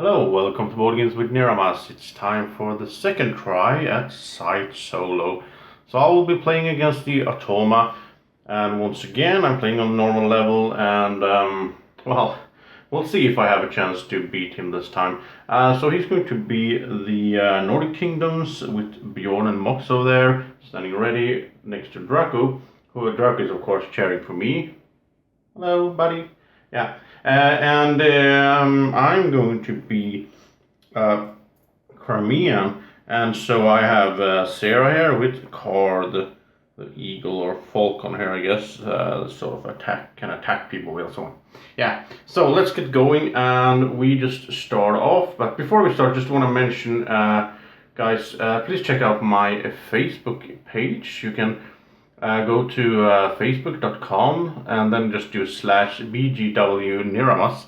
Hello, welcome to Boardgames with Niramas. It's time for the second try at Scythe solo. So I will be playing against the Automa, and once again I'm playing on normal level, and well, we'll see if I have a chance to beat him this time. So he's going to be the Nordic Kingdoms with Bjorn and Mox over there, standing ready next to Draco, who Draco is of course cheering for me. Hello, buddy. Yeah. And I'm going to be Crimean, and so I have Sarah here with Car, the eagle or falcon here, I guess, sort of can attack people with, so on. Yeah, so let's get going, and we just start off. But before we start, just want to mention, guys, please check out my Facebook page. You can go to facebook.com and then just do /BGW Niramas,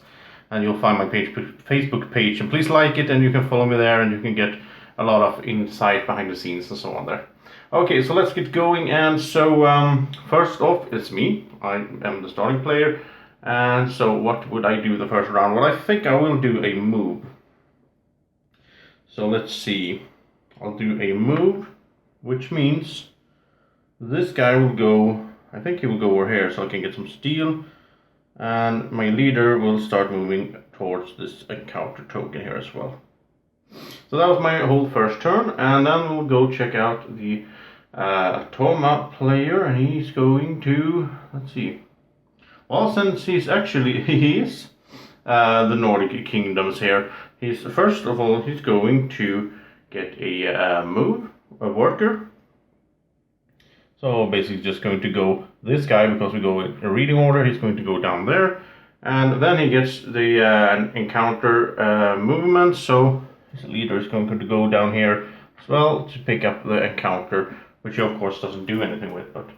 and you'll find my Facebook page, and please like it, and you can follow me there, and you can get a lot of insight behind the scenes and so on there. Okay, so let's get going. And so first off, it's me. I am the starting player, and so what would I do the first round? Well, I think I will do a move. So let's see. I'll do a move, which means this guy will go, I think he will go over here so I can get some steel, and my leader will start moving towards this encounter token here as well. So that was my whole first turn, and then we'll go check out the Automa player, and he's going to, let's see, well, since he is the Nordic Kingdoms here, first of all he's going to get a worker. So basically just going to go this guy, because we go in a reading order, he's going to go down there. And then he gets the encounter movement, so his leader is going to go down here as well to pick up the encounter, which he of course doesn't do anything with. But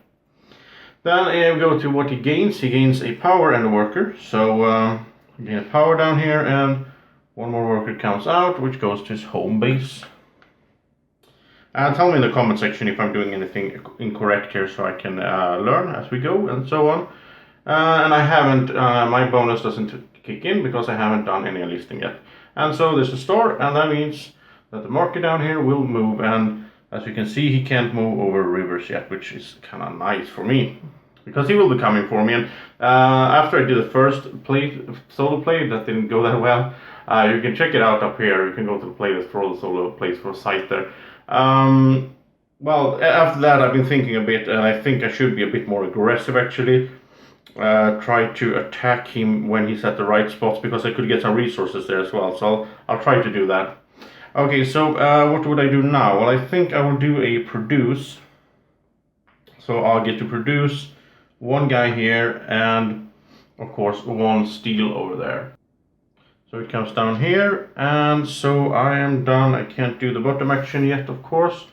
then we go to what he gains. He gains a power and a worker. So he gains a power down here, and one more worker comes out, which goes to his home base. Tell me in the comment section if I'm doing anything incorrect here, so I can learn as we go and so on. And I haven't, my bonus doesn't kick in because I haven't done any listing yet. And so there's a store, and that means that the marker down here will move, and as you can see, he can't move over rivers yet, which is kind of nice for me, because he will be coming for me. And after I did the first solo play that didn't go that well, you can check it out up here. You can go to the playlist for all the solo plays for Scythe there. Well, after that I've been thinking a bit, and I think I should be a bit more aggressive actually. Try to attack him when he's at the right spots, because I could get some resources there as well, so I'll try to do that. Okay, so what would I do now? Well, I think I will do a produce. So I'll get to produce one guy here, and of course one steel over there. So it comes down here, and so I am done. I can't do the bottom action yet, of course.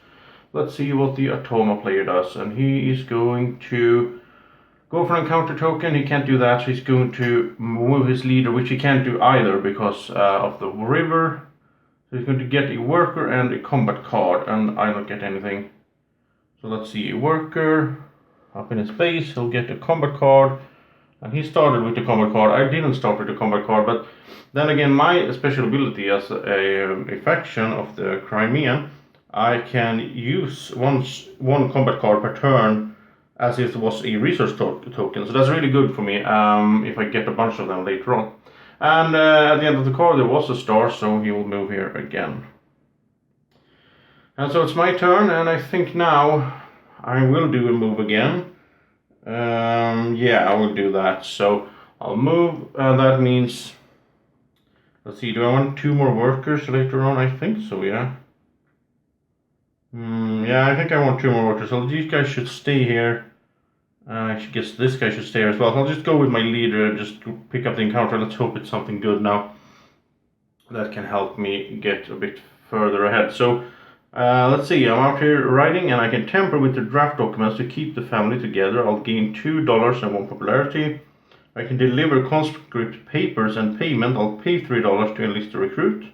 Let's see what the Automa player does, and he is going to go for an encounter token. He can't do that, so he's going to move his leader, which he can't do either because of the river. So he's going to get a worker and a combat card, and I don't get anything. So let's see, a worker up in his base, he'll get a combat card. And he started with the combat card. I didn't start with the combat card, but then again, my special ability as a faction of the Crimean, I can use one combat card per turn as if it was a resource token. So that's really good for me if I get a bunch of them later on. And at the end of the card there was a star, so he will move here again. And so it's my turn, and I think now I will do a move again. Yeah, I will do that. So I'll move, that means, let's see, do I want 2 more workers later on? I think so, yeah. Yeah, I think I want 2 more workers. So these guys should stay here. I guess this guy should stay here as well. So I'll just go with my leader and just pick up the encounter. Let's hope it's something good now that can help me get a bit further ahead. So let's see, I'm out here writing, and I can tamper with the draft documents to keep the family together. I'll gain $2 and 1 popularity. I can deliver conscript papers and payment. I'll pay $3 to enlist a recruit.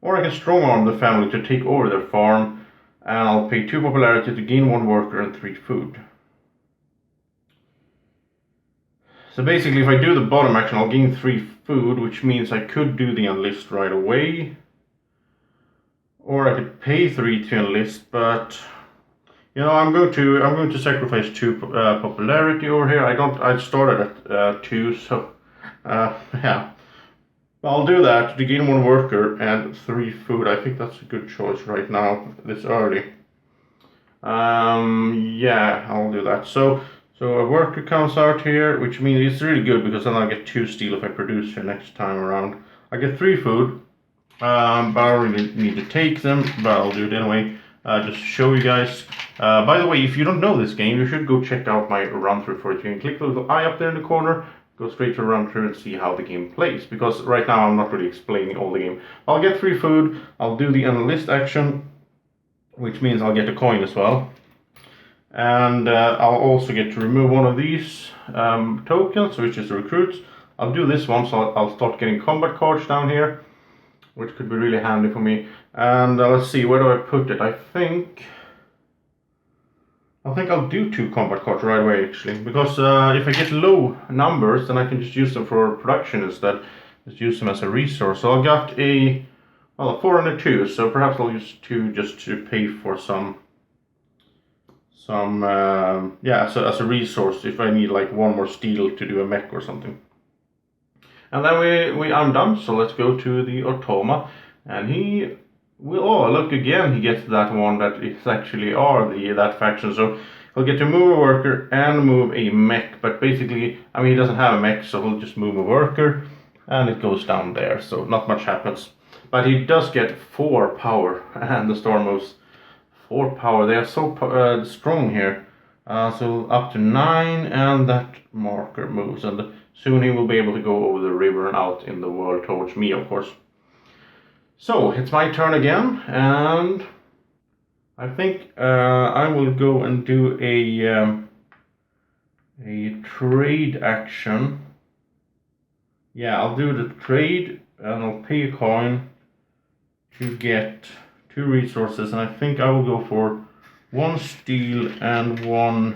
Or I can strong arm the family to take over their farm, and I'll pay 2 popularity to gain 1 worker and 3 food. So basically, if I do the bottom action, I'll gain 3 food, which means I could do the enlist right away. Or I could pay 3 to enlist, but you know, I'm going to sacrifice 2 popularity over here. I started at 2, so yeah. I'll do that to gain 1 worker and 3 food. I think that's a good choice right now, this early. Yeah, I'll do that. So a worker comes out here, which means it's really good because then I'll get 2 steel if I produce here next time around. I get 3 food, but I don't really need to take them, but I'll do it anyway. Just to show you guys. By the way, if you don't know this game, you should go check out my run through for it. You can click the little eye up there in the corner, go straight to run through and see how the game plays. Because right now I'm not really explaining all the game. I'll get 3 food, I'll do the enlist action, which means I'll get a coin as well. And I'll also get to remove one of these tokens, which is the recruits. I'll do this one, so I'll start getting combat cards down here, which could be really handy for me. And let's see, where do I put it? I think I'll do 2 combat cards right away, actually, because if I get low numbers, then I can just use them for production instead. Just use them as a resource. So I got a 4 and a 2, so perhaps I'll use 2 just to pay for some yeah, so as a resource if I need like 1 more steel to do a mech or something. And then I'm done, so let's go to the Automa, and he will, oh look again, he gets that one that is actually that faction, so he'll get to move a worker and move a mech, but basically, I mean, he doesn't have a mech, so he'll just move a worker, and it goes down there, so not much happens. But he does get 4 power, and the storm moves 4 power. They are so strong here. So up to 9, and that marker moves, and soon he will be able to go over the river and out in the world towards me, of course. So it's my turn again, and I think I will go and do a trade action. Yeah, I'll do the trade, and I'll pay a coin to get 2 resources, and I think I will go for 1 steel and 1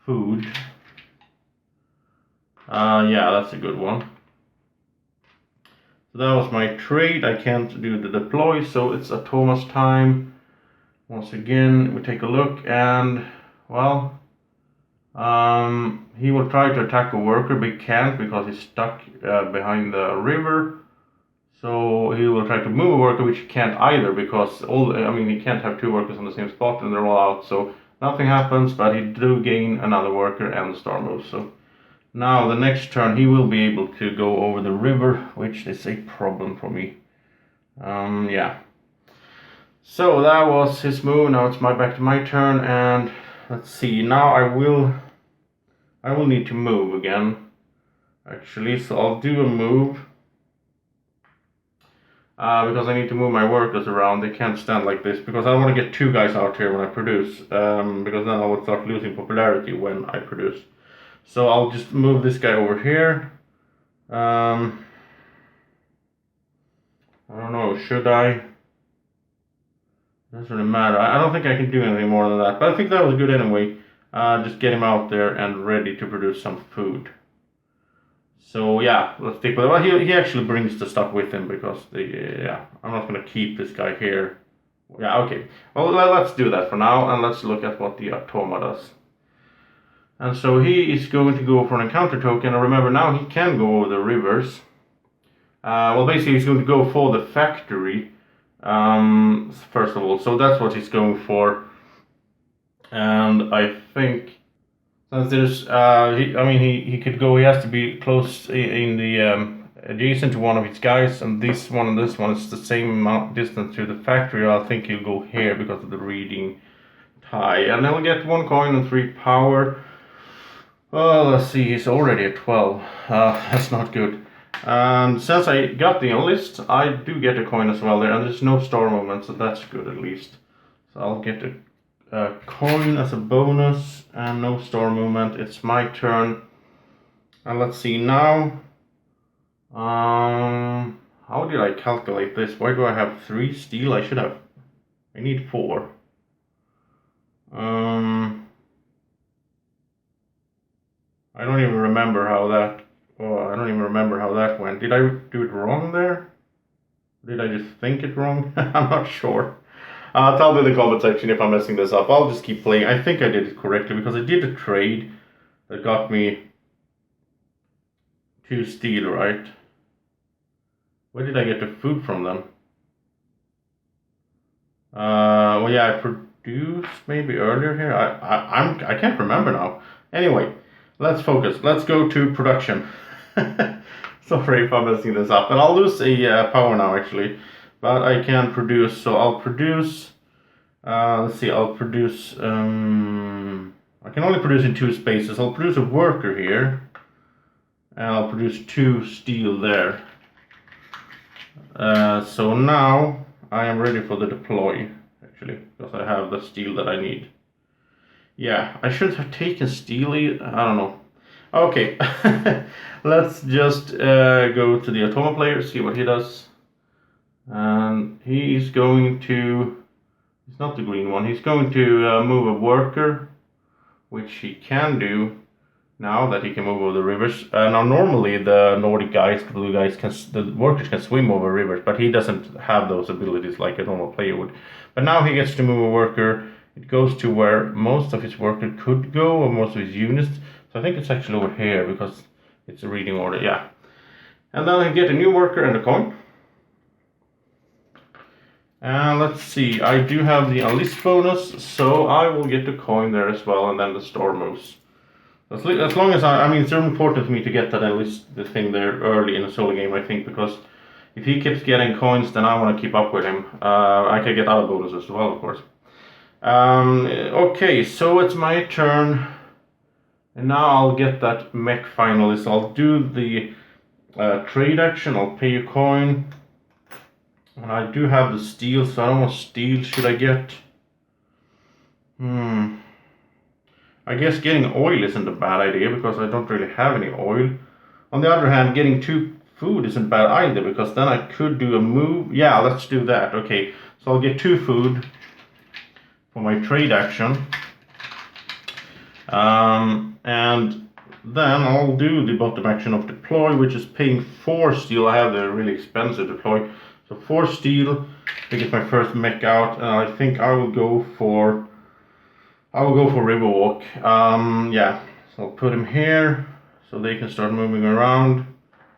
food. Yeah, that's a good one. So that was my trade. I can't do the deploy, so it's Automa's time. Once again, we take a look, and well, he will try to attack a worker, but he can't because he's stuck behind the river. So he will try to move a worker, which he can't either, because he can't have 2 workers on the same spot and they're all out. So nothing happens, but he do gain another worker and the star moves. So now the next turn he will be able to go over the river, which is a problem for me. Yeah. So that was his move. Now it's back to my turn, and let's see. Now I will need to move again, actually. So I'll do a move. Because I need to move my workers around. They can't stand like this, because I don't want to get 2 guys out here when I produce, because then I will start losing popularity when I produce. So I'll just move this guy over here. I don't know, should I? Doesn't really matter. I don't think I can do anything more than that, but I think that was good anyway. Just get him out there and ready to produce some food. So yeah, let's stick with it. Well, he actually brings the stuff with him, because I'm not gonna keep this guy here. Yeah, okay. Well, let's do that for now, and let's look at what the Automa does. And so he is going to go for an encounter token, and remember now he can go over the rivers. Well, basically he's going to go for the factory, first of all. So that's what he's going for. And I think, since there's, he could go, he has to be close in the, adjacent to one of his guys, and this one and this one is the same amount distance to the factory. I think he'll go here because of the reading tie, and he'll get 1 coin and 3 power. Well, let's see, he's already at 12. That's not good. And since I got the enlist, I do get a coin as well there, and there's no star movement, so that's good at least. So I'll get a coin as a bonus, and no star movement. It's my turn, and let's see now. How did I calculate this? Why do I have 3 steel? I need 4. I don't even remember how that. Oh, I don't even remember how that went. Did I do it wrong there? Did I just think it wrong? I'm not sure. Tell me in the comment section if I'm messing this up. I'll just keep playing. I think I did it correctly because I did a trade that got me 2 steel, right? Where did I get the food from them? Well, yeah, I produced maybe earlier here. I can't remember now. Anyway, let's focus. Let's go to production. Sorry if I'm messing this up, and I'll lose a power now actually, but I can produce. So I'll produce. Let's see. I'll produce. I can only produce in 2 spaces. I'll produce a worker here, and I'll produce 2 steel there. So now I am ready for the deploy, actually, because I have the steel that I need. Yeah, I should have taken steel, I don't know. Okay, let's just go to the Automa player, see what he does. And he's going to, he's not the green one, he's going to move a worker, which he can do. Now that he can move over the rivers. Now normally the Nordic guys, the blue guys, the workers can swim over rivers, but he doesn't have those abilities like a normal player would. But now he gets to move a worker. It goes to where most of his worker could go, or most of his units. So I think it's actually over here because it's a reading order, yeah. And then I get a new worker and a coin. And let's see, I do have the unleashed bonus, so I will get the coin there as well, and then the store moves. As long as I mean, it's really important for me to get that at least the thing there early in a solo game, I think, because if he keeps getting coins, then I want to keep up with him. I can get other bonuses as well, of course. Okay, so it's my turn, and now I'll get that mech finally. So I'll do the trade action. I'll pay a coin, and I do have the steel, so I don't want steel. Should I get? I guess getting oil isn't a bad idea because I don't really have any oil. On the other hand, getting 2 food isn't bad either because then I could do a move. Yeah, let's do that. Okay, so I'll get 2 food for my trade action. And then I'll do the bottom action of deploy, which is paying 4 steel. I have the really expensive deploy. So 4 steel to get my first mech out, and I think I will go for Riverwalk. Yeah, so I'll put him here so they can start moving around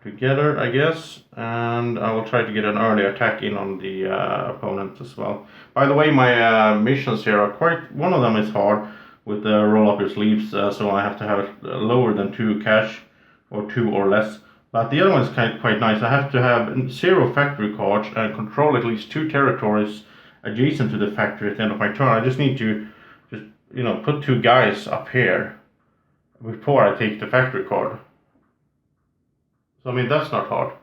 together, I guess. And I will try to get an early attack in on the opponent as well. By the way, my missions here are one of them is hard with the roll up your sleeves, so I have to have it lower than 2 cash, or 2 or less. But the other one is quite nice. I have to have 0 factory cards and control at least 2 territories adjacent to the factory at the end of my turn. I just need to put 2 guys up here before I take the factory card. So I mean, that's not hard.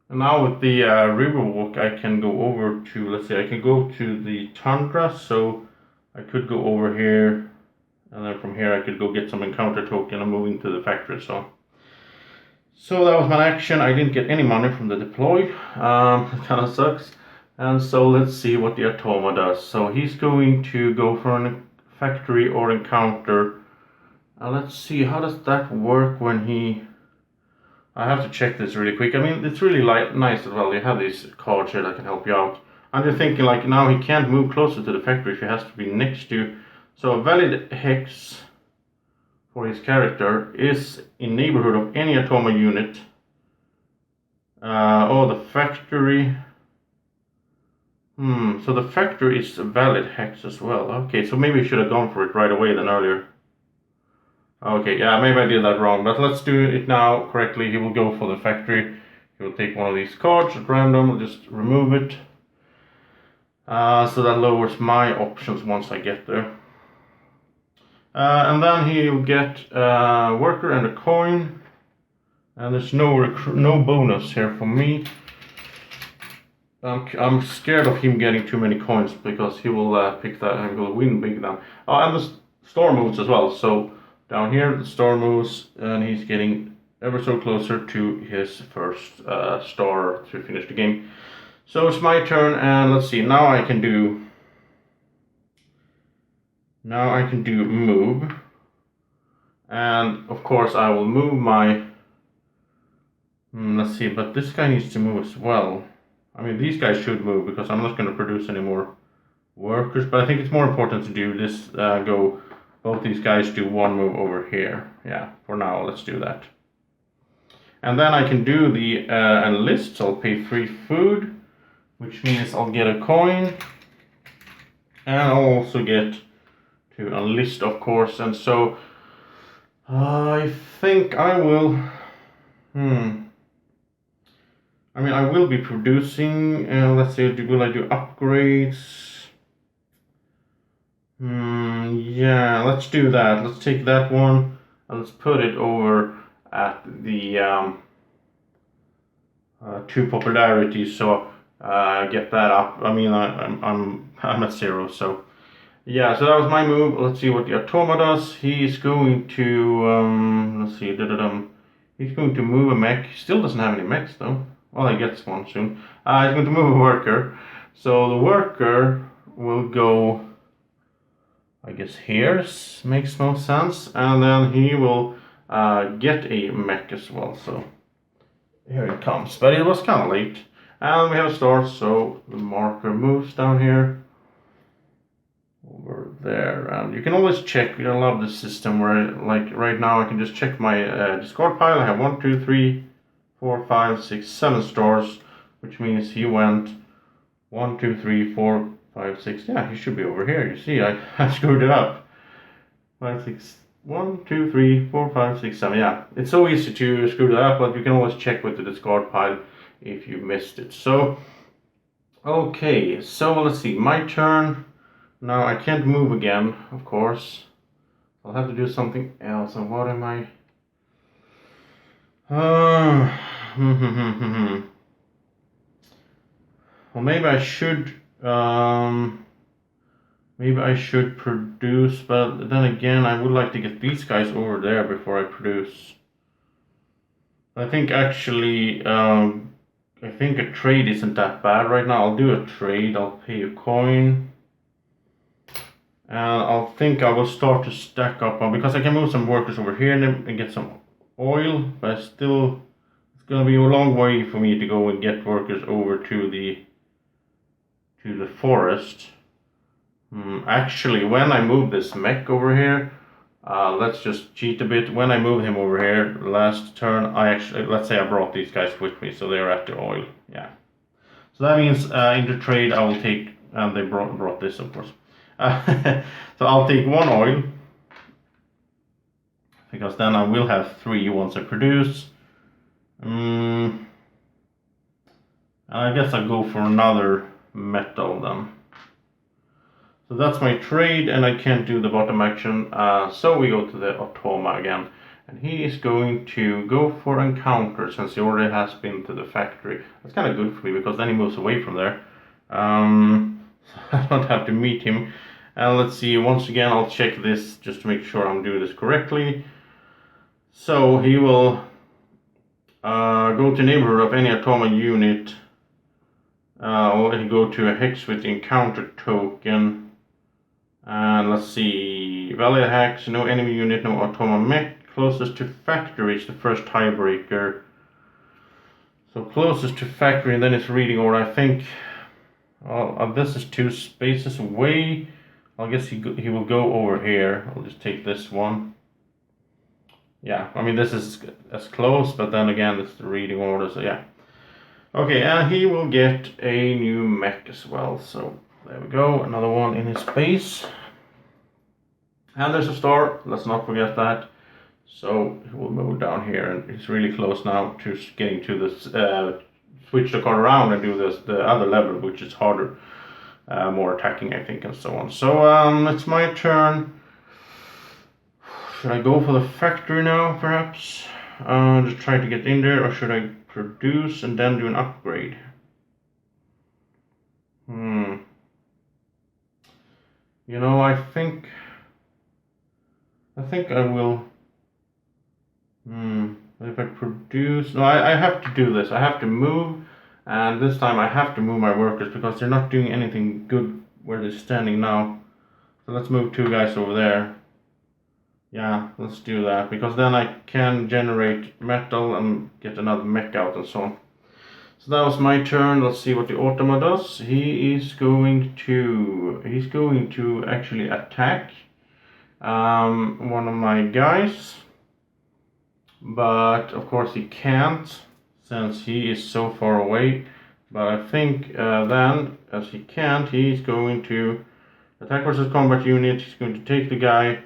And now with the Riverwalk, I can go over to, let's see, I can go to the Tundra, so I could go over here, and then from here I could go get some encounter token and moving to the factory. So that was my action. I didn't get any money from the deploy. It kind of sucks. And so let's see what the Automa does. So he's going to go for a factory or encounter. Let's see, how does that work when he... I have to check this really quick. I mean, it's really nice as well. You have these cards here that can help you out. I'm just thinking, like, now he can't move closer to the factory if he has to be next to. So a valid hex for his character is in neighborhood of any Automa unit. The factory... so the factory is a valid hex as well. Okay, so maybe I should have gone for it right away than earlier. Okay, yeah, maybe I did that wrong, but let's do it now correctly. He will go for the factory. He will take one of these cards at random, we'll just remove it. So that lowers my options once I get there. And then he'll get a worker and a coin. And there's no bonus here for me. I'm scared of him getting too many coins because he will pick that and he will win big then. And the store moves as well. So down here the store moves and he's getting ever so closer to his first star to finish the game. So it's my turn, and let's see. Now I can do move. And of course I will move my... let's see, but this guy needs to move as well. I mean, these guys should move because I'm not going to produce any more workers, but I think it's more important to do this, both these guys do one move over here. Yeah, for now, let's do that. And then I can do the enlist, so I'll pay free food, which means I'll get a coin. And I'll also get to enlist, of course, and so I think I will... I mean, I will be producing, let's see, will I do upgrades? Yeah, let's do that. Let's take that one and let's put it over at the 2 popularity, so get that up. I mean, I'm at 0, so yeah. So that was my move. Let's see what the Automa does. He's going to let's see, he's going to move a mech. He still doesn't have any mechs though. Well, he gets one soon. He's going to move a worker. So the worker will go, I guess here makes most sense. And then he will get a mech as well. So here it comes. But it was kind of late. And we have a start, so the marker moves down here. Over there. And you can always check. I love this system where, like right now, I can just check my discard pile. I have 1, 2, 3, 4, 5, 6, 7 stars, which means he went 1, 2, 3, 4, 5, 6. Yeah, he should be over here. You see, I screwed it up. 5, 6, 1, 2, 3, 4, 5, 6, 7. Yeah, it's so easy to screw that up, but you can always check with the discard pile if you missed it. So, okay, so let's see, my turn. Now I can't move again, of course. I'll have to do something else. And what am I? Well, maybe I should. Maybe I should produce, but then again, I would like to get these guys over there before I produce. I think actually, I think a trade isn't that bad right now. I'll do a trade. I'll pay a coin. And I'll think I will start to stack up on, because I can move some workers over here and get some oil, but still it's gonna be a long way for me to go and get workers over to the forest. Actually, when I move this mech over here, let's just cheat a bit. When I move him over here last turn, I actually, let's say I brought these guys with me, so they're at the oil. Yeah, so that means in the trade I will take, and they brought this, of course. So I'll take 1 oil, because then I will have 3 once I produce. And I guess I'll go for another metal then. So that's my trade, and I can't do the bottom action. So we go to the Automa again, and he is going to go for encounter since he already has been to the factory. That's kind of good for me because then he moves away from there. I don't have to meet him. And let's see, once again I'll check this just to make sure I'm doing this correctly. So he will go to neighborhood of any Automa unit, or he go to a hex with the encounter token. And let's see, valid hex, no enemy unit, no Automa mech. Closest to factory is the first tiebreaker. So closest to factory, and then it's reading order. I think this is 2 spaces away. I guess he will go over here. I'll just take this one. Yeah, I mean this is as close, but then again it's the reading order, so yeah. Okay, and he will get a new mech as well. So there we go, another one in his base. And there's a star, let's not forget that. So he will move down here, and he's really close now to getting to this, switch the card around and do this, the other level, which is harder. More attacking, I think, and so on. So it's my turn. Should I go for the factory now, perhaps? Just try to get in there, or should I produce and then do an upgrade? You know, I think I will. If I produce, no, I have to do this. I have to move. And this time I have to move my workers because they're not doing anything good where they're standing now. So let's move 2 guys over there. Yeah, let's do that, because then I can generate metal and get another mech out and so on. So that was my turn. Let's see what the Automa does. He's going to actually attack one of my guys, but of course he can't since he is so far away. But I think then, as he can't, he's going to attack versus combat unit. He's going to take the guy.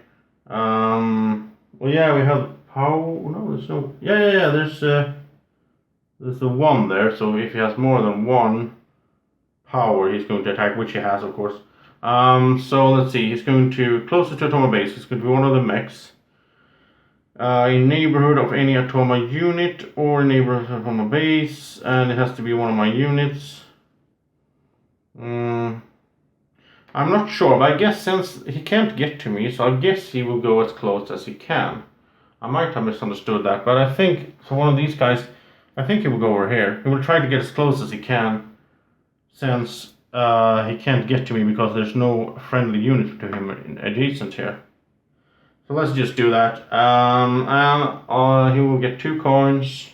Well, yeah, we have how? No, there's no. Yeah. There's the one there. So if he has more than one power, he's going to attack, which he has, of course. So let's see. He's going to closer to Automa base. He's going to be one of the mechs. In neighborhood of any Automa unit or neighborhood of Automa base, and it has to be one of my units. I'm not sure, but I guess since he can't get to me, so I guess he will go as close as he can. I might have misunderstood that, but I think for one of these guys, I think he will go over here. He will try to get as close as he can, since he can't get to me because there's no friendly unit to him adjacent here. So let's just do that. And he will get 2 coins.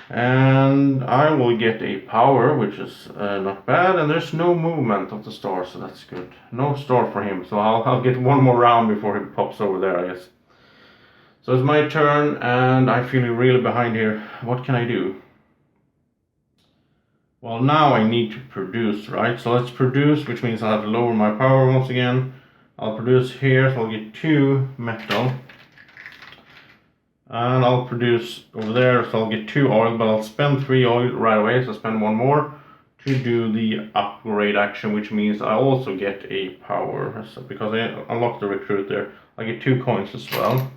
And I will get a power, which is not bad, and there's no movement of the star, so that's good. No star for him, so I'll get one more round before he pops over there, I guess. So it's my turn, and I feel really behind here. What can I do? Well, now I need to produce, right? So let's produce, which means I'll have to lower my power once again. I'll produce here, so I'll get 2 metal. And I'll produce over there, so I'll get 2 oil, but I'll spend 3 oil right away, so I'll spend 1 more to do the upgrade action, which means I also get a power, so because I unlocked the recruit there, I get 2 coins as well.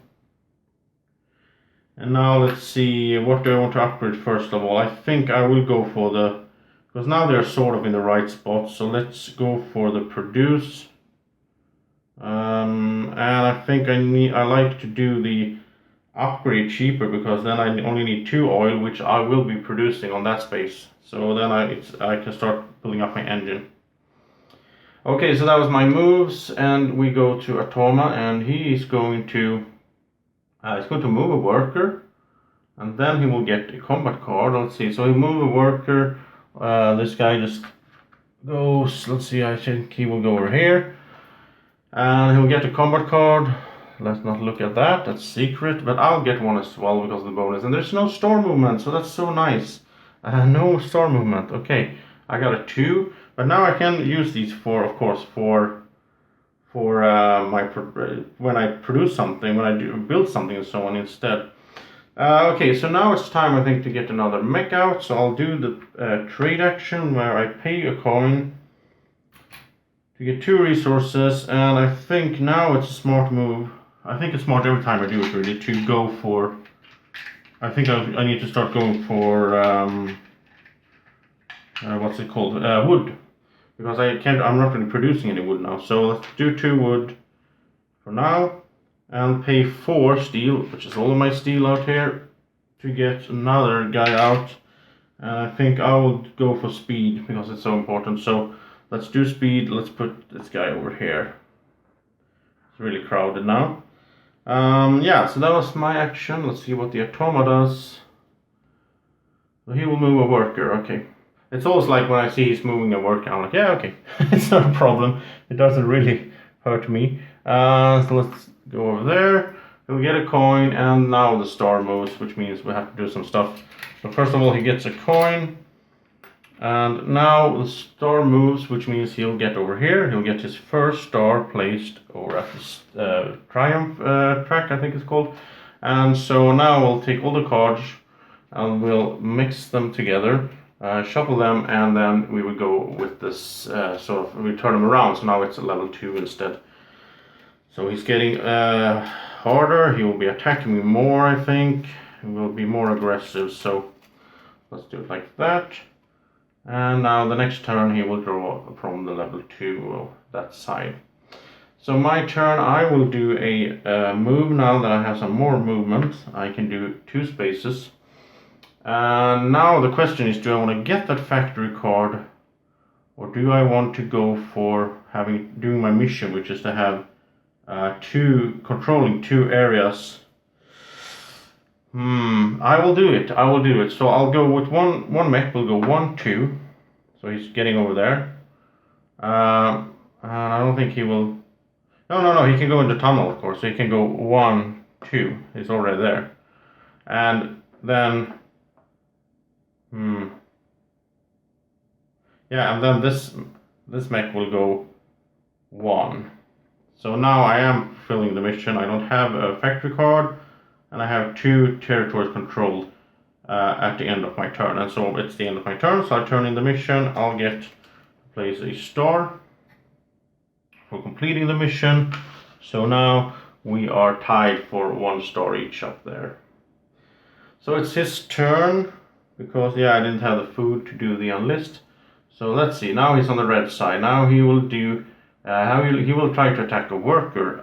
And now let's see, what do I want to upgrade first of all? I think I will go for the, because now they're sort of in the right spot, so let's go for the produce. And I think I like to do the upgrade cheaper, because then I only need 2 oil, which I will be producing on that space. So then I can start building up my engine. Okay, so that was my moves, and we go to Automa, and he is going to move a worker, and then he will get a combat card. Let's see. So he move a worker. This guy just goes. Let's see. I think he will go over here, and he'll get a combat card. Let's not look at that, that's secret, but I'll get one as well because of the bonus. And there's no star movement, so that's so nice. No star movement, okay. I got a 2, but now I can use these for, of course, for when I produce something, when I build something and so on instead. Okay, so now it's time, I think, to get another mech out. So I'll do the trade action where I pay a coin to get 2 resources, and I think now it's a smart move. I think it's smart every time I do it, really, to go for. I think I need to start going for what's it called? Wood, because I'm not really producing any wood now. So let's do 2 wood for now, and pay 4 steel, which is all of my steel out here, to get another guy out. And I think I will go for speed because it's so important. So let's do speed. Let's put this guy over here. It's really crowded now. Yeah, so that was my action. Let's see what the Automa does. So he will move a worker, okay. It's always like when I see he's moving a worker, I'm like, yeah, okay, it's not a problem. It doesn't really hurt me. So let's go over there. He'll get a coin, and now the star moves, which means we have to do some stuff. So first of all, he gets a coin. And now the star moves, which means he'll get over here. He'll get his first star placed over at the Triumph track, I think it's called. And so now we'll take all the cards and we'll mix them together, shuffle them, and then we will go with this sort of, we turn them around. So now it's a level 2 instead. So he's getting harder. He will be attacking me more, I think. He will be more aggressive. So let's do it like that. And now the next turn he will draw from the level 2 of that side. So my turn, I will do a move now that I have some more movement. I can do 2 spaces. And now the question is, do I want to get that factory card, or do I want to go for doing my mission, which is to have controlling 2 areas. I will do it. I will do it. So I'll go with one mech. Will go 1, 2. So he's getting over there. And I don't think he will. No. He can go in the tunnel, of course. So he can go 1, 2. He's already there. And then, yeah, and then this mech will go 1. So now I am filling the mission. I don't have a factory card, and I have 2 territories controlled at the end of my turn. And so it's the end of my turn, so I turn in the mission. I'll get to place a star for completing the mission. So now we are tied for 1 star each up there. So it's his turn, because yeah, I didn't have the food to do the enlist. So let's see, now he's on the red side. Now he will do, he will try to attack a worker.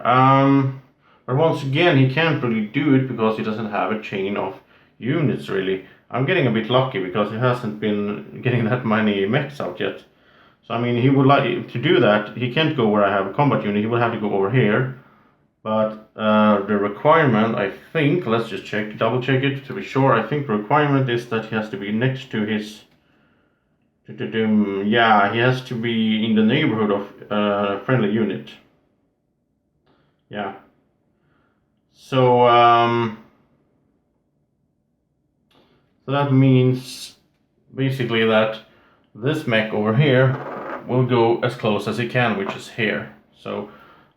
But once again, he can't really do it because he doesn't have a chain of units really. I'm getting a bit lucky because he hasn't been getting that many mechs out yet. So I mean, he would like to do that. He can't go where I have a combat unit. He will have to go over here. But the requirement, I think, let's just double check it to be sure. I think the requirement is that he has to be next to his, yeah, he has to be in the neighborhood of a friendly unit. Yeah. So, so that means basically that this mech over here will go as close as he can, which is here. So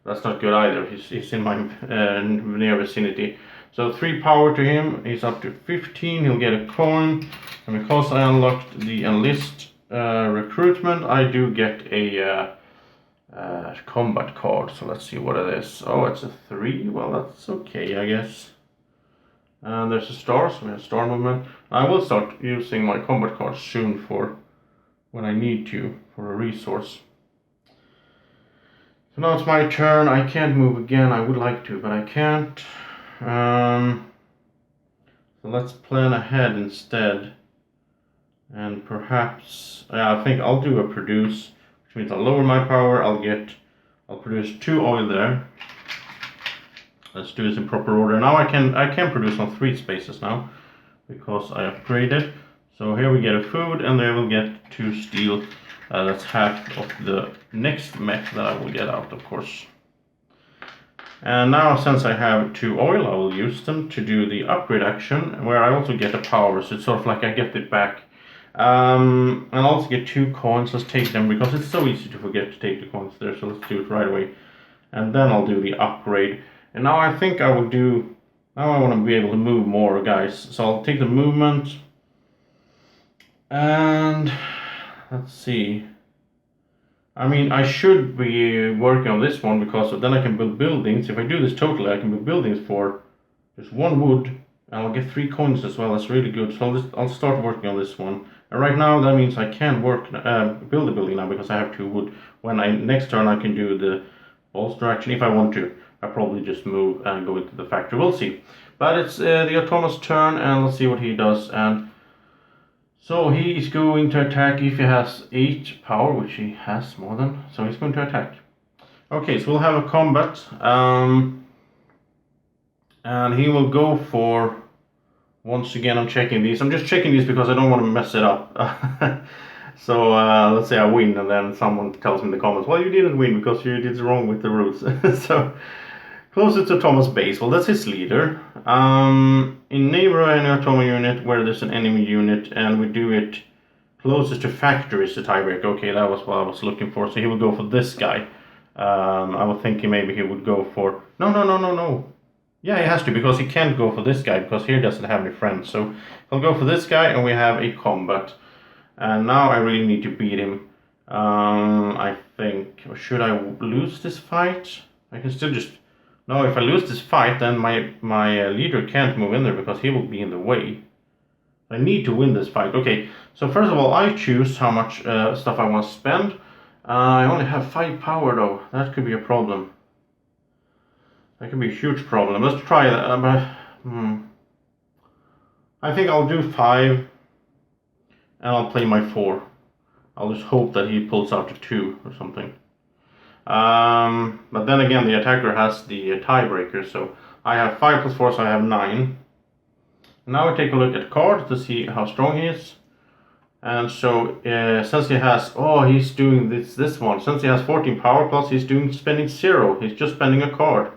that's not good either. He's in my near vicinity. So 3 power to him. He's up to 15. He'll get a coin. And because I unlocked the enlist recruitment, I do get a combat card. So let's see what it is. Oh, it's a 3. Well, that's okay, I guess. And there's a star, so we have star movement. I will start using my combat cards soon for when I need to for a resource. So now it's my turn. I can't move again. I would like to, but I can't. So let's plan ahead instead. And perhaps, yeah, I think I'll do a produce, which means I'll lower my power. I'll produce 2 oil there. Let's do this in proper order. Now I can produce on 3 spaces now because I upgraded. So here we get a food, and they will get 2 steel. That's half of the next mech that I will get out, of course. And now, since I have 2 oil, I will use them to do the upgrade action, where I also get a power, so it's sort of like I get it back. And I'll also get 2 coins. Let's take them, because it's so easy to forget to take the coins there, so let's do it right away. And then I'll do the upgrade. And now I think I will do, now I want to be able to move more, guys. So I'll take the movement. And let's see. I mean, I should be working on this one because then I can build buildings. If I do this totally, I can build buildings for just 1 wood, and I'll get 3 coins as well. That's really good. So I'll start working on this one. And right now that means I can't build a building now because I have 2 wood. When next turn I can do the bolster action if I want to. I'll probably just move and go into the factory. We'll see. But it's the Automa's turn, and let's see what he does. And so he is going to attack if he has 8 power, which he has more than. So he's going to attack. Okay, so we'll have a combat. And he will go for, once again I'm checking these. I'm just checking these because I don't want to mess it up. So let's say I win, and then someone tells me in the comments, well, you didn't win because you did wrong with the rules. So closer to Automa's base. Well, that's his leader. In neighborhood any Automa unit where there's an enemy unit, and we do it closest to factory is the tiebreak. Okay, that was what I was looking for. So he will go for this guy. I was thinking maybe he would go for, no. Yeah, he has to, because he can't go for this guy because here doesn't have any friends. So he'll go for this guy, and we have a combat. And now I really need to beat him. I think, or should I lose this fight? I can still just, no, if I lose this fight, then my leader can't move in there because he will be in the way. I need to win this fight. Okay, so first of all, I choose how much stuff I want to spend. I only have 5 power though. That could be a problem. That could be a huge problem. Let's try that. I think I'll do 5. And I'll play my 4. I'll just hope that he pulls out a 2 or something. But then again, the attacker has the tiebreaker, so I have 5 plus 4, so I have 9. Now we take a look at cards to see how strong he is. And so, since he has, he's doing this one. Since he has 14 power plus, he's spending 0. He's just spending a card.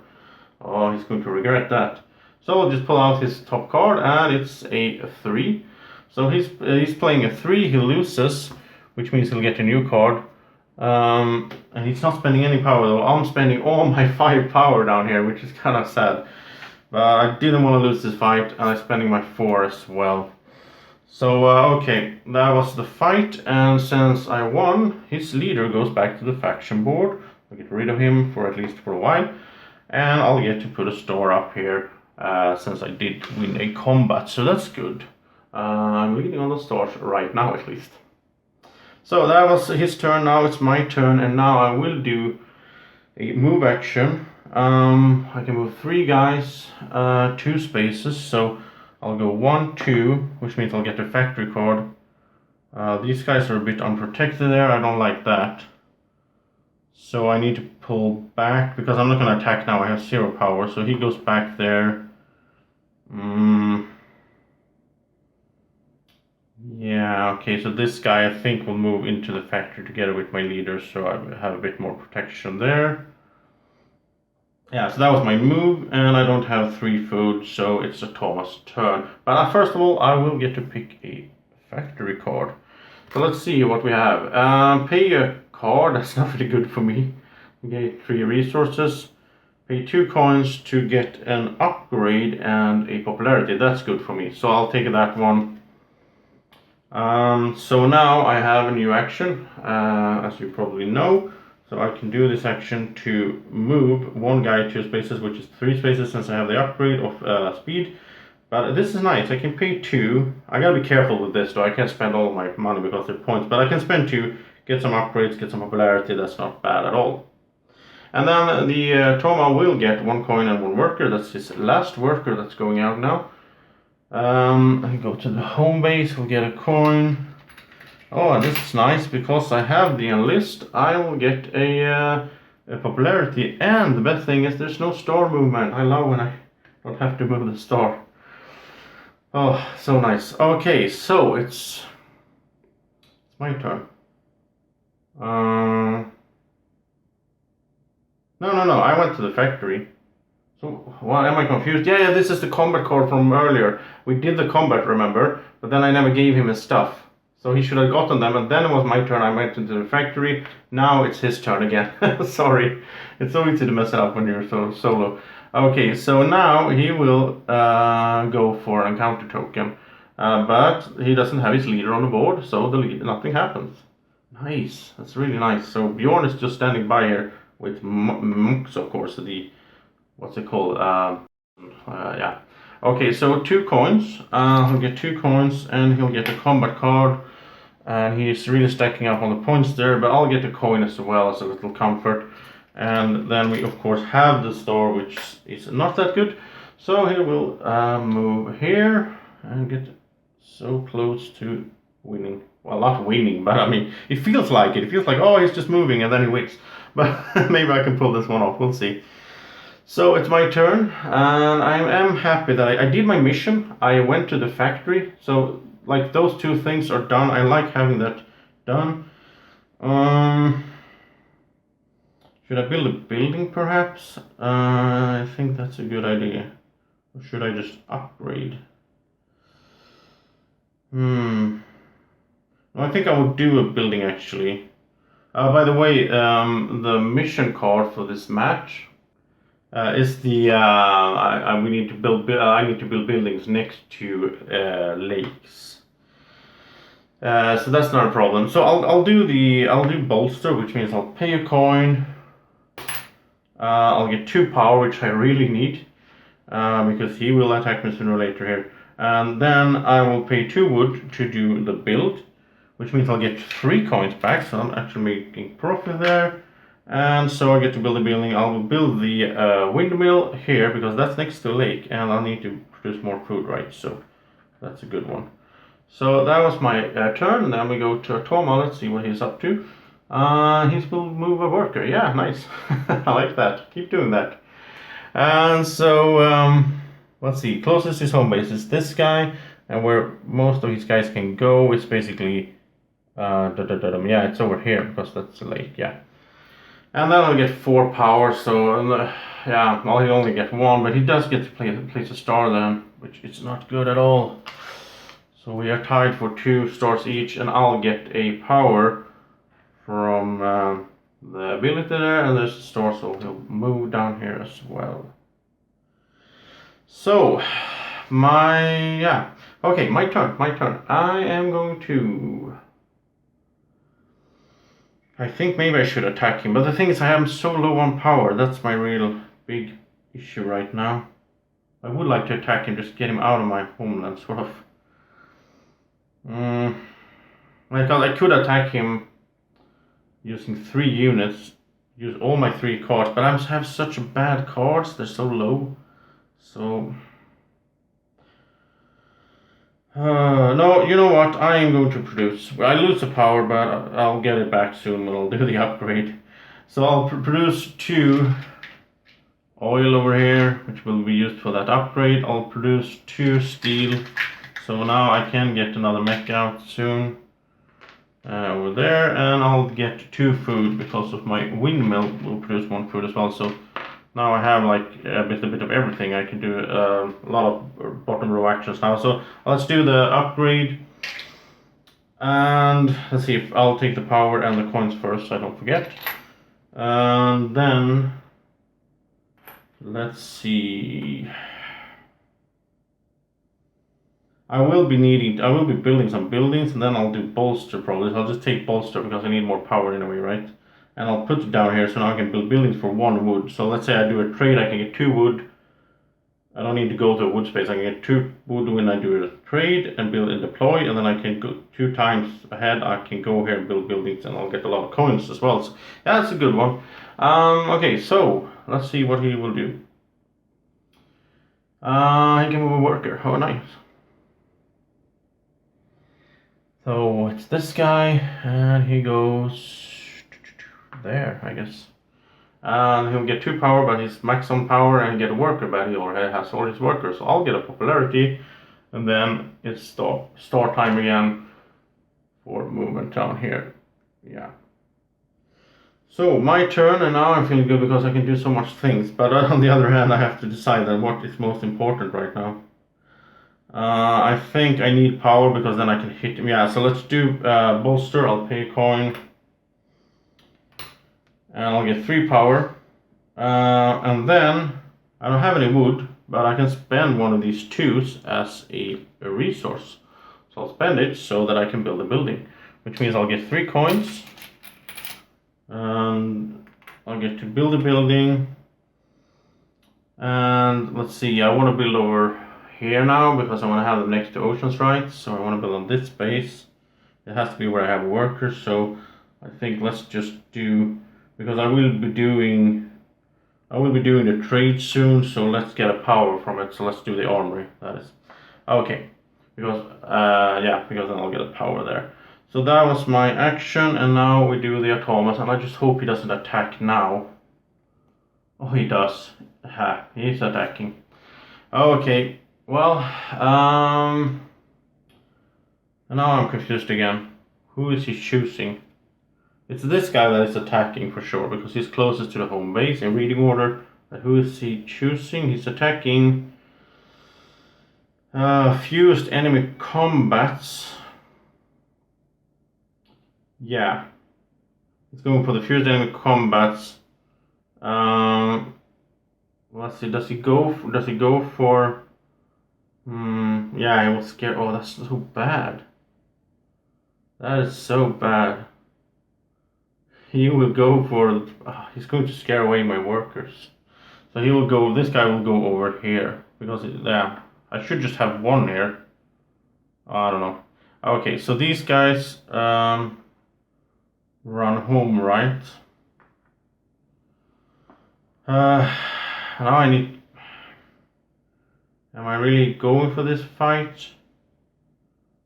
Oh, he's going to regret that. So I'll just pull out his top card, and it's a 3. So he's playing a 3, he loses, which means he'll get a new card. And he's not spending any power though. I'm spending all my 5 power down here, which is kind of sad. But I didn't want to lose this fight, and I'm spending my 4 as well. So, okay, that was the fight, and since I won, his leader goes back to the faction board. I'll get rid of him for at least for a while, and I'll get to put a star up here, since I did win a combat, so that's good. I'm leading on the stars right now, at least. So that was his turn, now it's my turn, and now I will do a move action. I can move 3 guys, 2 spaces, so I'll go 1, 2, which means I'll get a factory card. These guys are a bit unprotected there, I don't like that. So I need to pull back, because I'm not going to attack now, I have 0 power, so he goes back there. Yeah, okay, so this guy I think will move into the factory together with my leader, so I have a bit more protection there. Yeah, so that was my move, and I don't have 3 food, so it's Automa's turn. But first of all, I will get to pick a factory card. So let's see what we have. Pay a card, that's not really good for me. Get 3 resources. Pay 2 coins to get an upgrade and a popularity, that's good for me. So I'll take that one. So now I have a new action, as you probably know. So I can do this action to move 1 guy 2 spaces, which is 3 spaces since I have the upgrade of speed. But this is nice, I can pay 2. I gotta be careful with this though, I can't spend all of my money because they're points. But I can spend 2, get some upgrades, get some popularity, that's not bad at all. And then the Automa will get 1 coin and 1 worker, that's his last worker that's going out now. I go to the home base, we'll get a coin. Oh, this is nice, because I have the enlist, I will get a popularity, and the best thing is there's no star movement. I love when I don't have to move the star. Oh, so nice. Okay, so it's my turn. No, I went to the factory. So, why am I confused? Yeah, this is the combat card from earlier. We did the combat, remember? But then I never gave him his stuff. So he should have gotten them, and then it was my turn. I went into the factory. Now it's his turn again. Sorry. It's so easy to mess it up when you're solo. Okay, so now he will go for an encounter token. But he doesn't have his leader on the board, so nothing happens. Nice. That's really nice. So Bjorn is just standing by here with monks, of course, what's it called? Yeah. Okay, so 2 coins. He'll get 2 coins, and he'll get a combat card. And he's really stacking up on the points there, but I'll get a coin as well as a little comfort. And then we, of course, have the store, which is not that good. So he will move here and get so close to winning. Well, not winning, but I mean, it feels like it. It feels like, oh, he's just moving, and then he wins. But maybe I can pull this one off. We'll see. So it's my turn, and I am happy that I did my mission. I went to the factory, so like those 2 things are done. I like having that done. Should I build a building perhaps? I think that's a good idea. Or should I just upgrade? No, I think I would do a building actually. By the way, the mission card for this match is the we need to build. I need to build buildings next to lakes. So that's not a problem. So I'll do bolster, which means I'll pay a coin. I'll get 2 power, which I really need, because he will attack me sooner or later here. And then I will pay 2 wood to do the build, which means I'll get 3 coins back. So I'm actually making profit there. And so I get to build a building. I will build the windmill here because that's next to a lake, and I'll need to produce more food, right? So that's a good one. So that was my turn. Then we go to Automa. Let's see what he's up to. He will move a worker. Yeah, nice. I like that. Keep doing that. And so, let's see. Closest his home base is this guy, and where most of his guys can go is basically, yeah, it's over here because that's the lake. Yeah. And then I'll get 4 power. So, yeah, well, he'll only get 1, but he does get to place a star then, which is not good at all. So we are tied for 2 stars each, and I'll get a power from the ability there, and there's the star, so he'll move down here as well. So, okay, my turn. I am going to, I think maybe I should attack him, but the thing is I am so low on power, that's my real big issue right now. I would like to attack him, just get him out of my homeland, sort of. Like, I could attack him using 3 units, use all my 3 cards, but I have such bad cards, they're so low. So, no, you know what, I am going to produce. I lose the power, but I'll get it back soon when I'll do the upgrade. So I'll produce 2 oil over here, which will be used for that upgrade. I'll produce 2 steel, so now I can get another mech out soon. Over there, and I'll get 2 food because of my windmill will produce 1 food as well. So now I have like a bit of everything. I can do a lot of bottom row actions now. So let's do the upgrade, and let's see if I'll take the power and the coins first, so I don't forget. And then let's see. I will be building some buildings, and then I'll do bolster probably. So I'll just take bolster because I need more power anyway, right? And I'll put it down here so now I can build buildings for 1 wood. So let's say I do a trade, I can get 2 wood. I don't need to go to a wood space, I can get 2 wood when I do a trade and build and deploy, and then I can go 2 times ahead, I can go here and build buildings, and I'll get a lot of coins as well. So yeah, that's a good one. Okay, so let's see what he will do. He can move a worker. Oh, nice. So it's this guy, and he goes there, I guess. And he'll get 2 power, but he's max on power, and get a worker, but he already has all his workers. So I'll get a popularity, and then it's start time again for movement down here. Yeah. So my turn, and now I'm feeling good because I can do so much things. But on the other hand, I have to decide on what is most important right now. I think I need power because then I can hit him. Yeah, so let's do bolster. I'll pay a coin. And I'll get 3 power. And then I don't have any wood, but I can spend one of these 2s as a resource. So I'll spend it so that I can build a building, which means I'll get 3 coins. And I'll get to build a building. And let's see, I want to build over here now because I want to have them next to oceans, right? So I want to build on this base. It has to be where I have workers, so I think let's just do, because I will be doing the trade soon, so let's get a power from it. So let's do the armory, that is. Okay, because because then I'll get a power there. So that was my action, and now we do the Automas, and I just hope he doesn't attack now. Oh, he does. Ha, he's attacking. Okay. Well, and now I'm confused again. Who is he choosing? It's this guy that is attacking for sure, because he's closest to the home base in reading order. But who is he choosing? He's attacking fused enemy combats. Yeah. He's going for the fused enemy combats. Let's see, does he go for yeah, he will scare. Oh, that's so bad. That is so bad. He will go for he's going to scare away my workers. So he will go, this guy will go over here because I should just have 1 here. I don't know. Okay, so these guys run home, right? Now I need. Am I really going for this fight?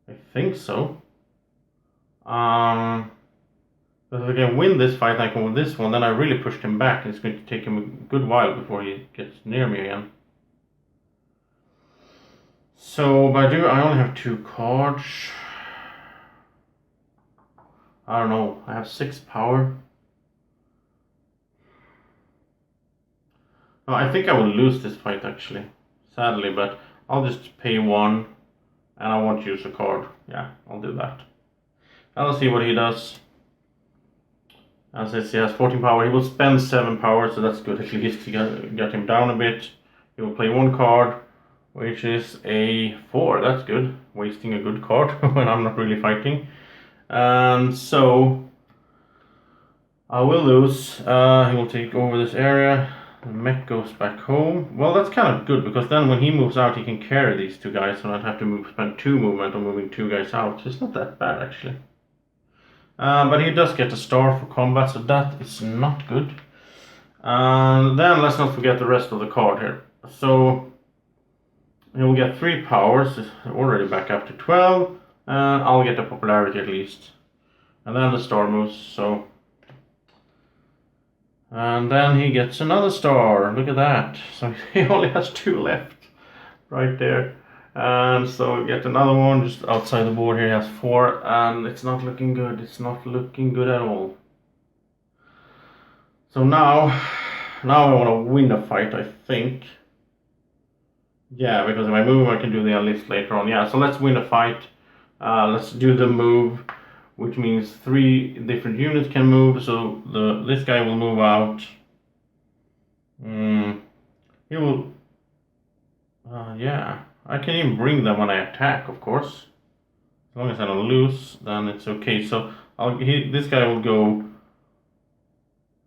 I think so. But if I can win this fight, I can win this one, then I really pushed him back. It's going to take him a good while before he gets near me again. So, but I only have 2 cards. I don't know, I have 6 power. No, I think I will lose this fight actually, sadly, but I'll just pay 1 and I won't use a card. Yeah, I'll do that. And I'll see what he does. As I see, he has 14 power. He will spend 7 power, so that's good. At least he got him down a bit. He will play 1 card, which is a 4. That's good. Wasting a good card when I'm not really fighting. And so I will lose. He will take over this area. The Mech goes back home. Well, that's kind of good, because then when he moves out, he can carry these 2 guys, so I don't have to spend 2 movement on moving 2 guys out. It's not that bad, actually. But he does get a star for combat, so that is not good. And then let's not forget the rest of the card here. So he will get 3 powers, already back up to 12, and I'll get a popularity at least. And then the star moves, so... And then he gets another star, look at that. So he only has 2 left, right there. And so we get another one just outside the board here, he has 4, and it's not looking good. It's not looking good at all. So now I want to win a fight, I think. Yeah, because if I move, I can do the unlist later on. Yeah, so let's win a fight. Let's do the move, which means 3 different units can move. So this guy will move out. He will... yeah, I can even bring them when I attack, of course. As long as I don't lose, then it's okay. So this guy will go...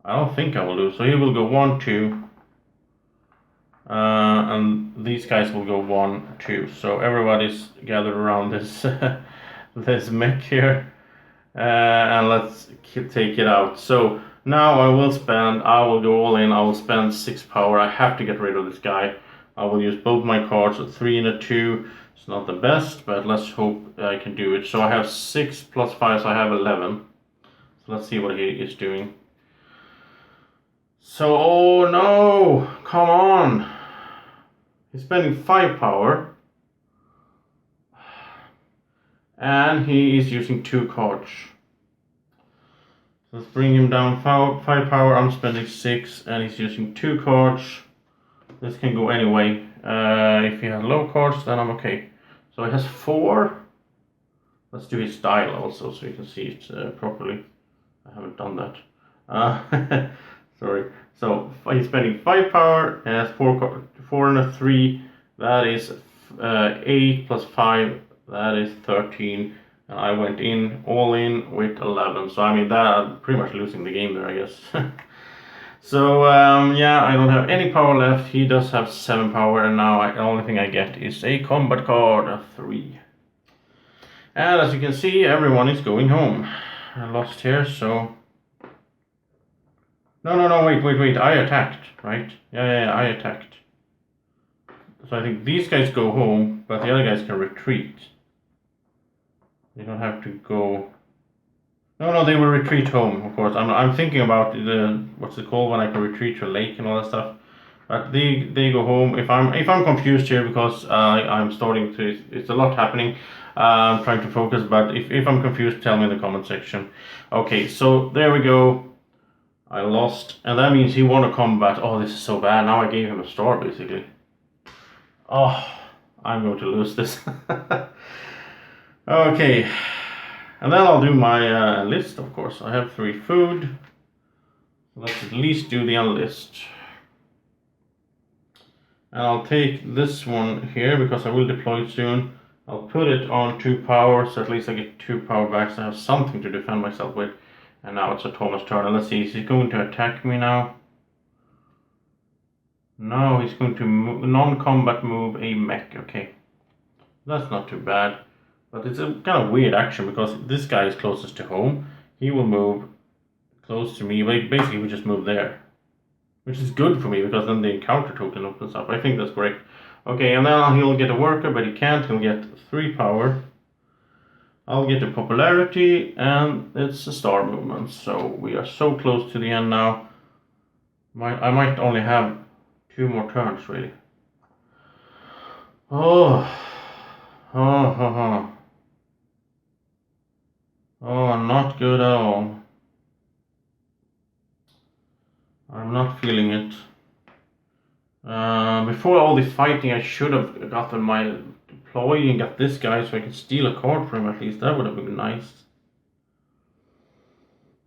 I don't think I will lose. So he will go 1, 2. And these guys will go 1, 2. So everybody's gathered around this this mech here, and let's take it out. So now I will go all in. I will spend 6 power. I have to get rid of this guy. I will use both my cards, a 3 and a 2. It's not the best, but let's hope I can do it. So I have 6 plus 5, so I have 11. So let's see what he is doing. So, oh no, come on. He's spending 5 power. And he is using 2 cards. Let's bring him down 5 power. I'm spending 6 and he's using 2 cards. This can go anyway. If he has low cards, then I'm okay. So he has 4. Let's do his style also so you can see it properly. I haven't done that. Sorry. So he's spending 5 power and has 4 and a 3. That is 8 plus 5. That is 13. And I went all in with 11. So I mean, that I'm pretty much losing the game there, I guess. So yeah, I don't have any power left. He does have 7 power, and now the only thing I get is a combat card, a 3. And as you can see, everyone is going home. I lost here, so... No, wait, I attacked, right? Yeah, I attacked. So I think these guys go home, but the other guys can retreat. They don't have to go... No, they will retreat home, of course. I'm thinking about what's it called when I can retreat to a lake and all that stuff. But they go home. If I'm confused here because I'm starting to... It's a lot happening. I'm trying to focus, but if I'm confused, tell me in the comment section. Okay, so there we go. I lost, and that means he won a combat. Oh, this is so bad. Now I gave him a star, basically. Oh, I'm going to lose this. Okay, and then I'll do my list, of course. I have 3 food. Let's at least do the unlist. And I'll take this one here, because I will deploy it soon. I'll put it on 2 power, so at least I get 2 power back, so I have something to defend myself with. And now it's Automa's turn. And let's see, is he going to attack me now? No, he's going to non-combat move a mech. Okay, that's not too bad. But it's a kind of weird action because this guy is closest to home. He will move close to me. Basically, we just move there. Which is good for me because then the encounter token opens up. I think that's correct. Okay, and then he'll get a worker, but he can't. He'll get 3 power. I'll get a popularity, and it's a star movement. So we are so close to the end now. I might only have 2 more turns, really. Oh, oh, not good at all. I'm not feeling it. Before all this fighting, I should have gotten my deploy and got this guy so I could steal a card from him at least. That would have been nice.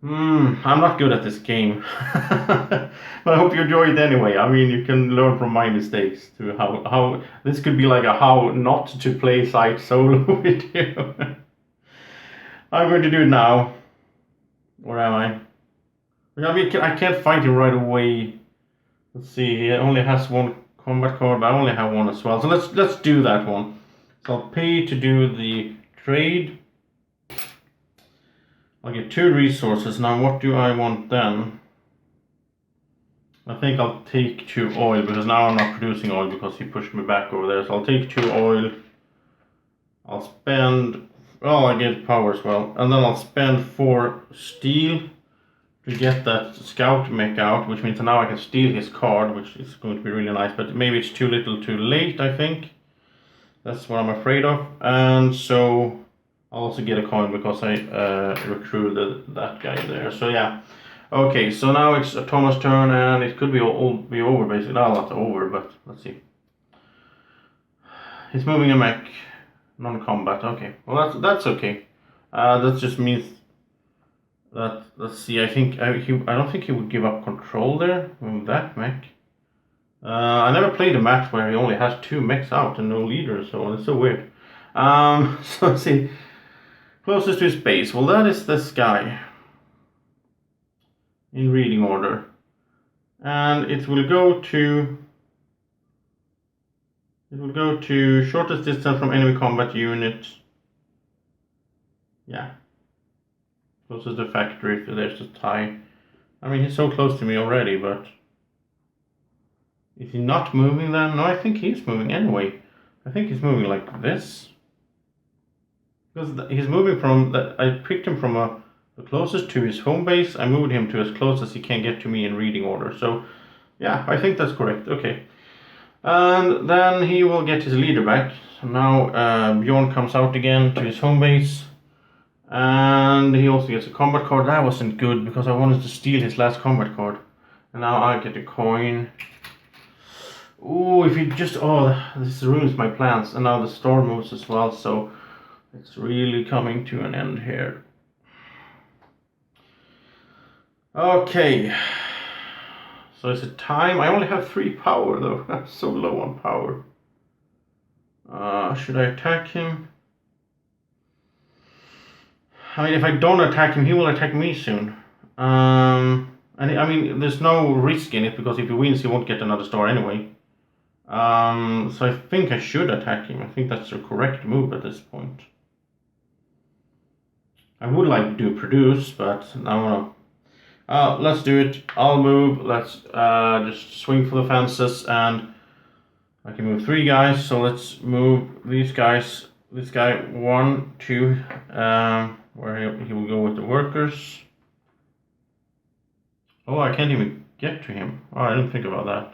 I'm not good at this game. But I hope you enjoy it anyway. I mean, you can learn from my mistakes to how this could be like a how not to play Scythe solo video. I'm going to do it now. Where am I? I mean, I can't fight him right away. Let's see, he only has 1 combat card, but I only have 1 as well. So let's do that one. So I'll pay to do the trade. I'll get 2 resources. Now what do I want then? I think I'll take 2 oil, because now I'm not producing oil because he pushed me back over there. So I'll take 2 oil. I'll spend, well, I get power as well. And then I'll spend 4 steel to get that scout mech out, which means now I can steal his card, which is going to be really nice. But maybe it's too little too late, I think. That's what I'm afraid of. And so I'll also get a coin because I recruited that guy there. So yeah. Okay, so now it's Automa's turn, and it could be all be over basically. No, not over, but let's see. He's moving a mech, non-combat. Okay, well that's okay. That just means that, let's see. I don't think he would give up control there with that mech. I never played a match where he only has 2 mechs out and no leader, so it's so weird. So let's see. Closest to his base. Well, that is this guy. In reading order. And it will go to shortest distance from enemy combat unit. Yeah. Closest to factory if there's a tie. I mean, he's so close to me already, but is he not moving then? No, I think he's moving anyway. I think he's moving like this. Because he's moving from, I picked him from the closest to his home base. I moved him to as close as he can get to me in reading order. So, yeah, I think that's correct. Okay. And then he will get his leader back. So now Bjorn comes out again to his home base. And he also gets a combat card. That wasn't good because I wanted to steal his last combat card. And now I get a coin. Ooh, if he just... Oh, this ruins my plans. And now the storm moves as well, so it's really coming to an end here. Okay. So is it time? I only have 3 power though. I'm so low on power. Should I attack him? I mean, if I don't attack him, he will attack me soon. And I mean, there's no risk in it because if he wins, he won't get another star anyway. So I think I should attack him. I think that's the correct move at this point. I would like to do produce, but I don't know. Let's do it. I'll move. Let's just swing for the fences, and I can move 3 guys. So let's move these guys. This guy 1, 2, where he will go with the workers. Oh, I can't even get to him. Oh, I didn't think about that.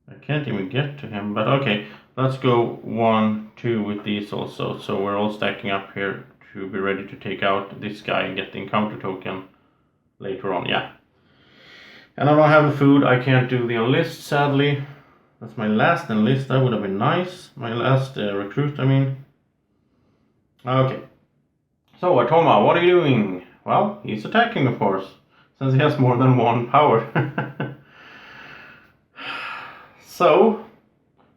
I can't even get to him, but okay. Let's go 1, 2 with these also. So we're all stacking up here to be ready to take out this guy and get the encounter token later on. Yeah. And I don't have the food. I can't do the enlist, sadly. That's my last enlist. That would have been nice. My last recruit, I mean. Okay. So, Automa, what are you doing? Well, he's attacking, of course, since he has more than 1 power. So,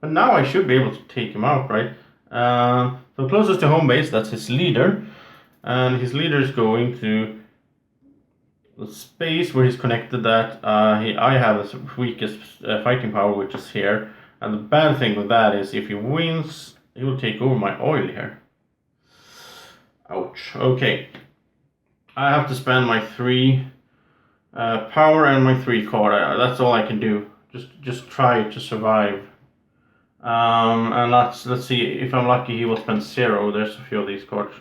but now I should be able to take him out, right? So closest to home base, that's his leader. And his leader is going to the space where he's connected that I have the weakest fighting power, which is here. And the bad thing with that is if he wins, he will take over my oil here. Ouch. Okay. I have to spend my 3 power and my 3 card. That's all I can do. Just try to survive. And let's see, if I'm lucky he will spend 0. There's a few of these cards.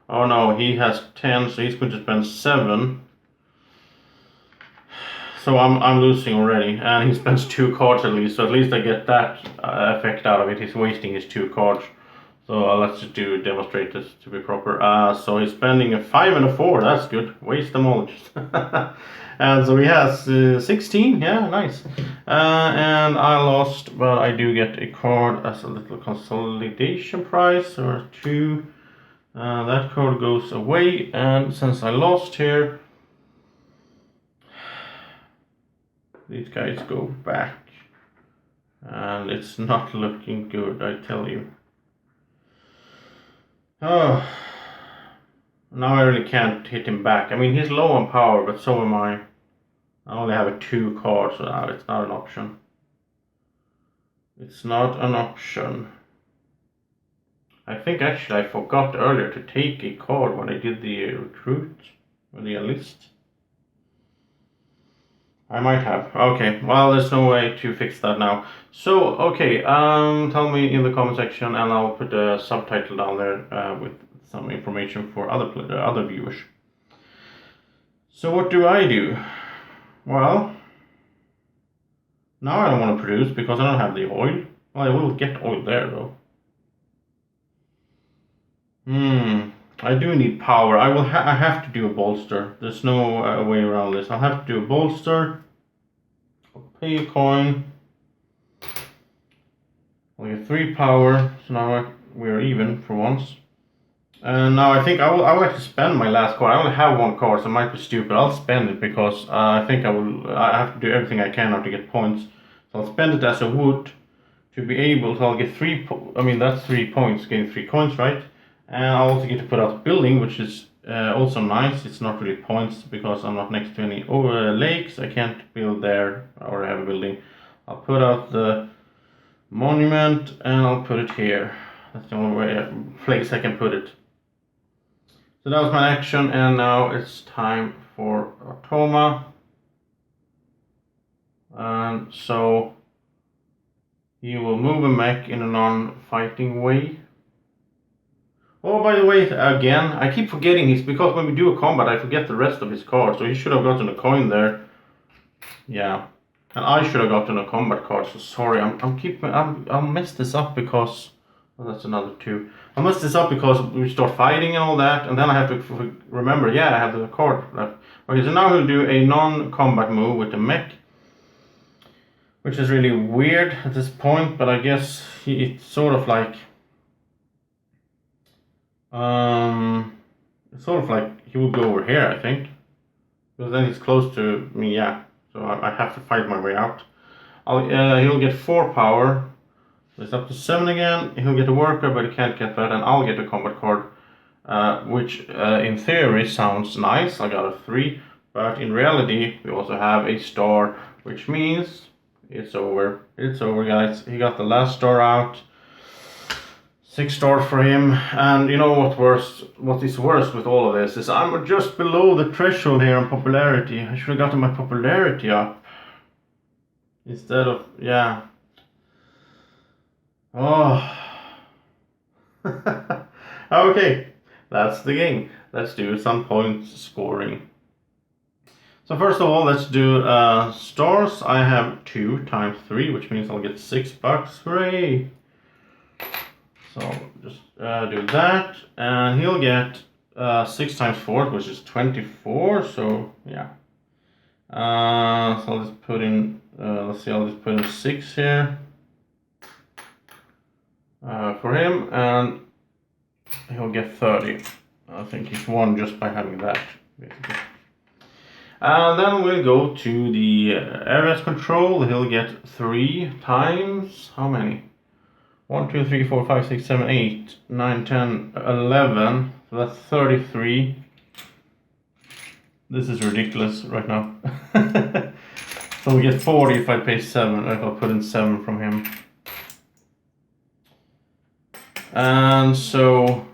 Oh no, he has 10, so he's going to spend 7. So I'm losing already, and he spends 2 cards at least, so at least I get that effect out of it. He's wasting his 2 cards. So let's just demonstrate this to be proper. So he's spending a 5 and a 4, that's good. Waste them all. And so he has 16, yeah, nice. And I lost, but I do get a card as a little consolidation prize, or 2. That card goes away, and since I lost here, these guys go back, and it's not looking good, I tell you. Oh, now I really can't hit him back. I mean, he's low on power, but so am I. I only have a 2 card, so now it's not an option. It's not an option. I think actually I forgot earlier to take a card when I did the recruit, or the enlist. I might have. Okay, well, there's no way to fix that now. So, okay, tell me in the comment section, and I'll put a subtitle down there with some information for other viewers. So what do I do? Well, now I don't want to produce because I don't have the oil. Well, I will get oil there though. I do need power. I have to do a bolster. There's no way around this. I'll have to do a bolster. I'll pay a coin. I'll get 3 power. So now we're even for once. And now I think I will actually spend my last card. I only have 1 card, so it might be stupid. I'll spend it because I think I have to do everything I can now to get points. So I'll spend it as a wood to be able. So I'll get 3. I mean, that's 3 points. Getting 3 coins, right? And I'll also get to put out a building, which is also nice. It's not really points because I'm not next to any lakes. I can't build there or have a building. I'll put out the monument and I'll put it here. That's the only place I can put it. So that was my action, and now it's time for Automa. And so he will move a mech in a non-fighting way. Oh, by the way, again, I keep forgetting this because when we do a combat, I forget the rest of his cards. So he should have gotten a coin there. Yeah, and I should have gotten a combat card. So sorry, I'll mess this up because that's another 2. I'll mess this up because we start fighting and all that, and then I have to remember. Yeah, I have the card left. Okay, so now he'll do a non-combat move with the mech, which is really weird at this point. But I guess it's sort of like. It's sort of like he will go over here, I think. Because then he's close to me, yeah. So I have to fight my way out. He'll get 4 power. It's up to 7 again. He'll get a worker, but he can't get that. And I'll get a combat card. Which in theory sounds nice. I got a 3. But in reality, we also have a star. Which means it's over. It's over, guys. He got the last star out. 6 stars for him, and you know what is worse with all of this is I'm just below the threshold here on popularity. I should have gotten my popularity up instead of, yeah. Oh. Okay, that's the game. Let's do some points scoring. So first of all, let's do stars. I have 2 times 3, which means I'll get $6. Hooray! So just do that, and he'll get 6 times 4, which is 24. So yeah. So I'll just put in. Let's see. I'll just put in 6 here for him, and he'll get 30. I think he's won just by having that, basically. And then we'll go to the areas control. He'll get 3 times how many? 1, 2, 3, 4, 5, 6, 7, 8, 9, 10, 11. So that's 33. This is ridiculous right now. So we get 40 if I pay 7, if I put in 7 from him. And so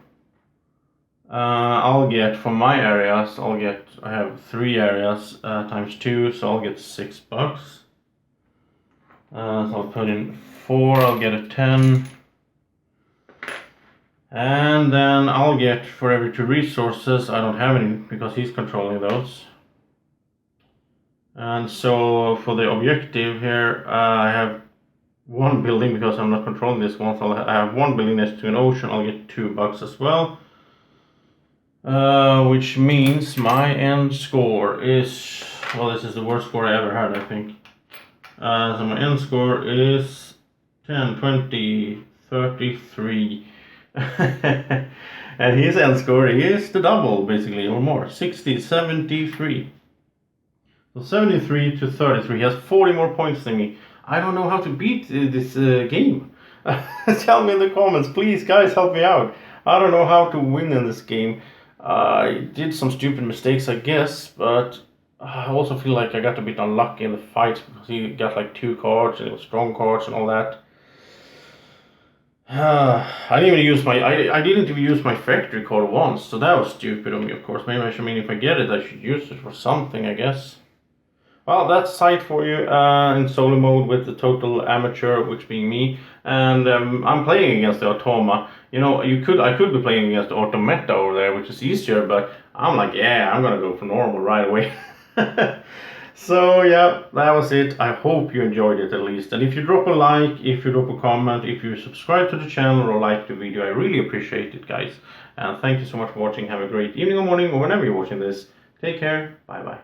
I'll get, from my areas, I have 3 areas times 2, so I'll get $6. So I'll put in 4, I'll get a 10. And then I'll get for every 2 resources, I don't have any because he's controlling those. And so for the objective here, I have 1 building because I'm not controlling this one. So I have 1 building next to an ocean. I'll get 2 bucks as well. Which means my end score is, well, this is the worst score I ever had, I think. So my end score is 10, 20, 33. And his end score is the double, basically, or more, 60, 73. So 73 to 33. He has 40 more points than me. I don't know how to beat this game. Tell me in the comments, please, guys, help me out. I don't know how to win in this game. I did some stupid mistakes, I guess, but I also feel like I got a bit unlucky in the fights because he got like 2 cards and it was strong cards and all that. I didn't even use my I didn't even use my factory card once, so that was stupid of me, of course. Maybe if I get it, I should use it for something, I guess. Well, that's Scythe for you in solo mode with the total amateur, which being me, and I'm playing against the Automa. You know, I could be playing against the Autome over there, which is easier, but I'm like, yeah, I'm gonna go for normal right away. So yeah, that was it. I hope you enjoyed it at least. And if you drop a like, if you drop a comment, if you subscribe to the channel or like the video, I really appreciate it, guys. And thank you so much for watching. Have a great evening or morning or whenever you're watching this. Take care. Bye bye.